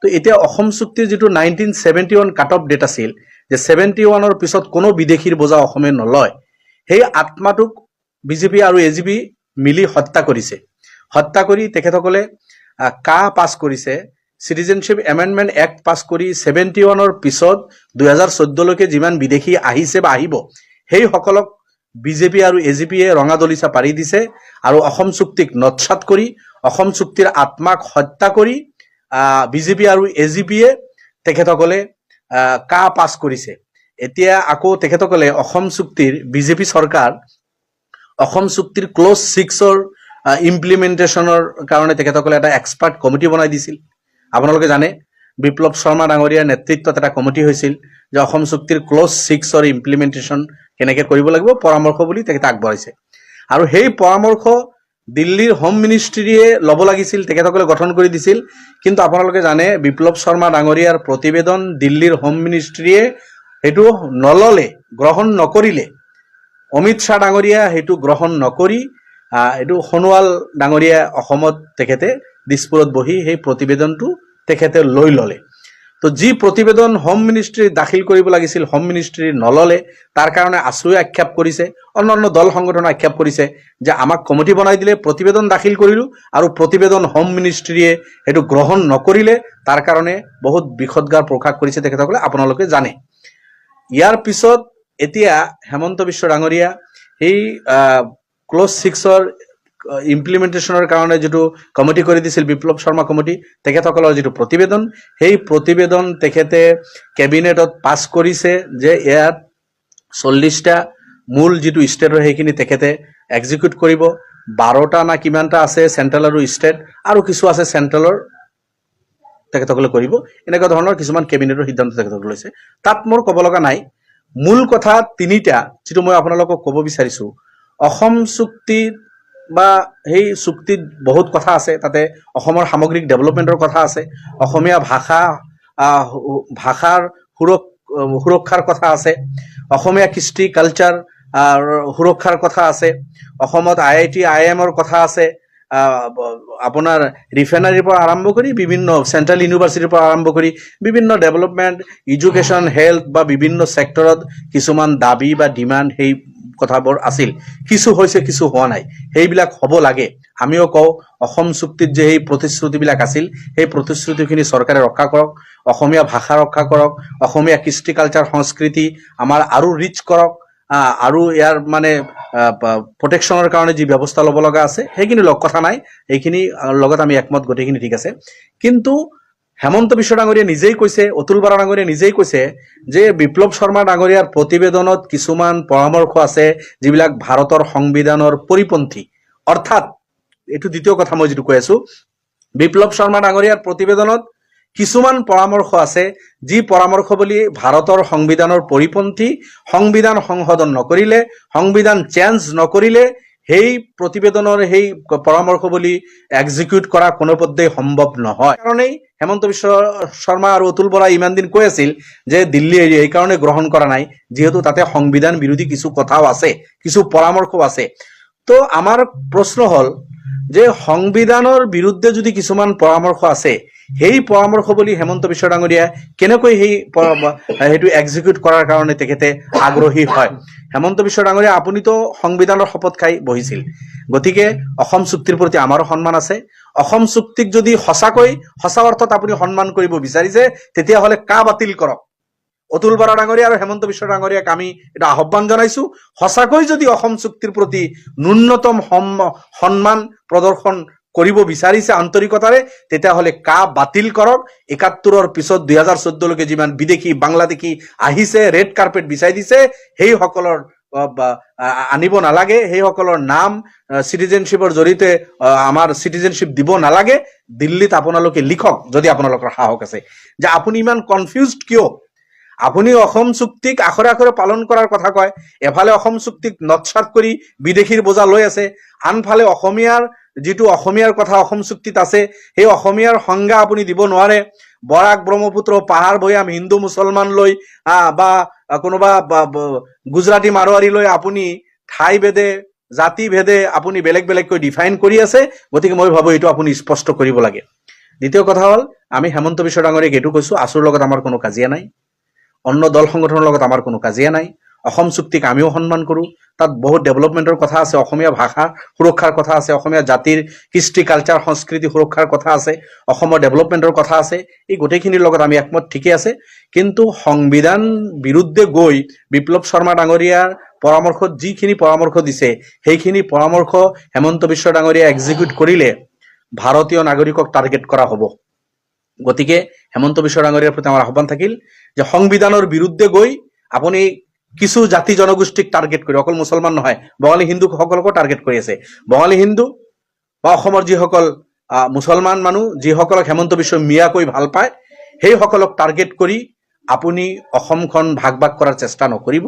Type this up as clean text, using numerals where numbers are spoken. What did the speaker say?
তো এতিয়া অসম চুক্তিৰ যিটো 1971 কাট অফ ডেট আছিল যে 71ৰ পিছত কোনো বিদেশীৰ বোজা অসমে নলয়, সেই আত্মাটোক বিজেপি আৰু এজিপি মিলি হত্যা কৰিছে। হত্যা কৰি তেখেতসকলে কা পাছ কৰিছে, চিটিজেনশ্বিপ এমেণ্ডমেণ্ট এক্ট পাছ কৰি 71ৰ পিছত 2014লৈকে যিমান বিদেশী আহিছে বা আহিব সেইসকলক বিজেপি আৰু এজিপিয়ে ৰঙা দলিচা পাৰি দিছে আৰু অসম চুক্তিক নৎসাত কৰি অসম চুক্তিৰ আত্মাক হত্যা কৰি বিজেপি আৰু এজিপিয়ে তেখেতসকলে কা পাছ কৰিছে। এতিয়া আকৌ তেখেতসকলে অসম চুক্তিৰ বিজেপি চৰকাৰ অসম চুক্তিৰ ক্লজ 6ৰ ইমপ্লিমেণ্টেশ্যনৰ কাৰণে তেখেতসকলে এটা এক্সপাৰ্ট কমিটি বনাই দিছিল। আপোনালোকে জানে বিপ্লৱ শৰ্মা ডাঙৰীয়াৰ নেতৃত্বত এটা কমিটি হৈছিল যে অসম চুক্তিৰ ক্লজ 6ৰ ইমপ্লিমেণ্টেশ্যন কেনেকৈ কৰিব লাগিব পৰামৰ্শ বুলি তেখেতে আগবঢ়াইছে। আৰু সেই পৰামৰ্শ দিল্লীৰ হোম মিনিষ্ট্ৰীয়ে ল'ব লাগিছিল, তেখেতসকলে গঠন কৰি দিছিল। কিন্তু আপোনালোকে জানে বিপ্লৱ শৰ্মা ডাঙৰীয়াৰ প্ৰতিবেদন দিল্লীৰ হোম মিনিষ্ট্ৰীয়ে সেইটো নললে, গ্ৰহণ নকৰিলে। অমিত শ্বাহ ডাঙৰীয়া সেইটো গ্ৰহণ নকৰি এইটো সোণোৱাল ডাঙৰীয়া অসমত তেখেতে দিছপুৰত বহি সেই প্ৰতিবেদনটো তেখেতে লৈ ল'লে। তো যি প্ৰতিবেদন হোম মিনিষ্ট্ৰী দাখিল কৰিব লাগিছিল হোম মিনিষ্ট্ৰী নললে, তাৰ কাৰণে আছুৱে আক্ষেপ কৰিছে, অন্যান্য দল সংগঠনে আক্ষেপ কৰিছে যে আমাক কমিটি বনাই দিলে, প্ৰতিবেদন দাখিল কৰিলোঁ আৰু প্ৰতিবেদন হোম মিনিষ্ট্ৰীয়ে সেইটো গ্ৰহণ নকৰিলে, তাৰ কাৰণে বহুত বিষদগাৰ প্ৰকাশ কৰিছে তেখেতসকলে, আপোনালোকে জানে। ইয়াৰ পিছত এতিয়া হেমন্ত বিশ্ব ডাঙৰীয়া সেই ক্লজ 6ৰ ইমপ্লিমেণ্টেশ্যনৰ কাৰণে যিটো কমিটি কৰি দিছিল বিপ্লৱ শৰ্মা কমিটি, তেখেতসকলৰ যিটো প্ৰতিবেদন সেই প্ৰতিবেদন তেখেতে কেবিনেটত পাছ কৰিছে যে ইয়াত 40টা মূল যিটো ষ্টেটৰ সেইখিনি তেখেতে এক্সিকিউট কৰিব। 12টা না কিমানটা আছে চেণ্ট্ৰেল আৰু ষ্টেট, আৰু কিছু আছে চেণ্ট্ৰেলৰ তেখেতসকলে কৰিব। এনেকুৱা ধৰণৰ কিছুমান কেবিনেটৰ সিদ্ধান্ত তেখেতসকলে লৈছে। তাত মোৰ ক'ব লগা নাই, মূল কথা তিনিটা যিটো মই আপোনালোকক ক'ব বিচাৰিছোঁ। অসম চুক্তিত বা সেই চুক্তিত বহুত কথা আছে, তাতে অসমৰ সামগ্ৰিক ডেভেলপমেণ্টৰ কথা আছে, অসমীয়া ভাষাৰ সুৰক্ষাৰ কথা আছে, অসমীয়া কৃষ্টি কালচাৰ সুৰক্ষাৰ কথা আছে, অসমত IIT IIMৰ কথা আছে, আপোনাৰ ৰিফাইনাৰীৰ পৰা আৰম্ভ কৰি বিভিন্ন চেণ্ট্ৰেল ইউনিভাৰ্চিটিৰ পৰা আৰম্ভ কৰি বিভিন্ন ডেভেলপমেণ্ট, এডুকেশ্যন, হেল্থ বা বিভিন্ন ছেক্টৰত কিছুমান দাবী বা ডিমাণ্ড সেই কথাবোৰ আছিল। কিছু হৈছে, কিছু হোৱা নাই, সেইবিলাক হ'ব লাগে। আমিও কওঁ অসম চুক্তিত যে সেই প্ৰতিশ্ৰুতিবিলাক আছিল সেই প্ৰতিশ্ৰুতিখিনি চৰকাৰে ৰক্ষা কৰক, অসমীয়া ভাষা ৰক্ষা কৰক, অসমীয়া কৃষ্টি কালচাৰ সংস্কৃতি আমাৰ আৰু ৰিচ কৰক, আৰু ইয়াৰ মানে প্ৰটেকশ্যনৰ কাৰণে যি ব্যৱস্থা ল'ব লগা আছে সেইখিনি কথা নাই, এইখিনি লগত আমি একমত, গোটেইখিনি ঠিক আছে। কিন্তু হেমন্ত বিশ্ব ডাঙৰীয়াই নিজেই কৈছে, অতুল বৰা ডাঙৰীয়াই নিজেই কৈছে যে বিপ্লৱ শৰ্মা ডাঙৰীয়াৰ প্ৰতিবেদনত কিছুমান পৰামৰ্শ আছে যিবিলাক ভাৰতৰ সংবিধানৰ পৰিপন্থী। অৰ্থাৎ এইটো দ্বিতীয় কথা মই যিটো কৈ আছো, বিপ্লৱ শৰ্মা ডাঙৰীয়াৰ প্ৰতিবেদনত কিছুমান পৰামৰ্শ আছে যি পৰামৰ্শ বুলি ভাৰতৰ সংবিধানৰ পৰিপন্থী। সংবিধান সংশোধন নকৰিলে, সংবিধান চেঞ্জ নকৰিলে সেই প্ৰতিবেদনৰ সেই পৰামৰ্শ বুলি এক্সিকিউট কৰা কোনোপধ্যেই সম্ভৱ নহয়। কাৰণেই হেমন্ত বিশ্ব শৰ্মা আৰু অতুল বৰাই ইমান দিন কৈ আছিল যে দিল্লী এৰিয়া এইকাৰণে গ্ৰহণ কৰা নাই যিহেতু তাতে সংবিধান বিৰোধী কিছু কথাও আছে, কিছু পৰামৰ্শও আছে। তো আমাৰ প্ৰশ্ন হ'ল যে সংবিধানৰ বিৰুদ্ধে যদি কিছুমান পৰামৰ্শ আছে, সেই পৰামৰ্শ বুলি হেমন্ত বিশ্ব ডাঙৰীয়া কেনেকৈ সেইটো এক্সিকিউট কৰাৰ কাৰণে তেখেতে আগ্ৰহী হয়? হেমন্ত বিশ্ব ডাঙৰীয়া আপুনিতো সংবিধানৰ শপত খাই বহিছিল, গতিকে অসম চুক্তিৰ প্ৰতি আমাৰো সন্মান আছে। অসম চুক্তিক যদি সঁচাকৈ সঁচা অৰ্থত আপুনি সন্মান কৰিব বিচাৰিছে তেতিয়াহ'লে কা বাতিল কৰক। অতুল বৰা ডাঙৰীয়া আৰু হেমন্ত বিশ্ব ডাঙৰীয়াক আমি এটা আহ্বান জনাইছো, সঁচাকৈ যদি অসম চুক্তিৰ প্ৰতি ন্যূনতম সন্মান প্ৰদৰ্শন কৰিব বিচাৰিছে আন্তৰিকতাৰে, তেতিয়াহ'লে কা বাতিল কৰক। 71ৰ পিছত 2014লৈকে যিমান বিদেশী বাংলাদেশী আহিছে, ৰেড কাৰ্পেট বিছাই দিছে, সেইসকলৰ আনিব নালাগে, সেইসকলৰ নাম চিটিজেনশ্বিপৰ জৰিয়তে আমাৰ চিটিজেনশ্বিপ দিব নালাগে। দিল্লীত আপোনালোকে লিখক যদি আপোনালোকৰ সাহস আছে, যে আপুনি ইমান কনফিউজড কিয়? আপুনি অসম চুক্তিক আখৰে আখৰে পালন কৰাৰ কথা কয়, এফালে অসম চুক্তিক নৎসাত কৰি বিদেশীৰ বোজা লৈ আছে, আনফালে যিটো অসমীয়াৰ কথা অসম চুক্তিত আছে সেই অসমীয়াৰ সংজ্ঞা আপুনি দিব নোৱাৰে। বৰাক ব্ৰহ্মপুত্ৰ পাহাৰ ভৈয়াম হিন্দু মুছলমান লৈ বা কোনোবা গুজৰাটী মাৰোৱাৰী লৈ আপুনি ঠাই ভেদে জাতি ভেদে আপুনি বেলেগ বেলেগকৈ ডিফাইন কৰি আছে। গতিকে মই ভাবো এইটো আপুনি স্পষ্ট কৰিব লাগে। দ্বিতীয় কথা হ'ল আমি হেমন্ত বিশ্ব ডাঙৰীয়াক এইটো কৈছোঁ, আছুৰ লগত আমাৰ কোনো কাজিয়া নাই, অন্য দল সংগঠনৰ লগত আমাৰ কোনো কাজিয়া নাই, অসম চুক্তিক আমিও সন্মান কৰোঁ, তাত বহুত ডেভেলপমেণ্টৰ কথা আছে, অসমীয়া ভাষা সুৰক্ষাৰ কথা আছে, অসমীয়া জাতিৰ কৃষ্টি কালচাৰ সংস্কৃতি সুৰক্ষাৰ কথা আছে, অসমৰ ডেভেলপমেণ্টৰ কথা আছে, এই গোটেইখিনিৰ লগত আমি একমত, ঠিকে আছে। কিন্তু সংবিধান বিৰুদ্ধে গৈ বিপ্লৱ শৰ্মা ডাঙৰীয়াৰ পৰামৰ্শত যিখিনি পৰামৰ্শ দিছে সেইখিনি পৰামৰ্শ হেমন্ত বিশ্ব ডাঙৰীয়াই এক্সিকিউট কৰিলে ভাৰতীয় নাগৰিকক টাৰ্গেট কৰা হ'ব। গতিকে হেমন্ত বিশ্ব ডাঙৰীয়াৰ প্ৰতি আমাৰ আহ্বান থাকিল যে সংবিধানৰ বিৰুদ্ধে গৈ আপুনি কিছু জাতি জনগোষ্ঠীক টাৰ্গেট কৰি, অকল মুছলমান নহয়, বঙালী হিন্দুসকলকো টাৰ্গেট কৰি আছে। বঙালী হিন্দু বা অসমৰ যিসকল মুছলমান মানুহ যিসকলক হেমন্ত বিশ্ব মিয়াকৈ ভাল পায় সেইসকলক টাৰ্গেট কৰি আপুনি অসমখন ভাগ ভাগ কৰাৰ চেষ্টা নকৰিব।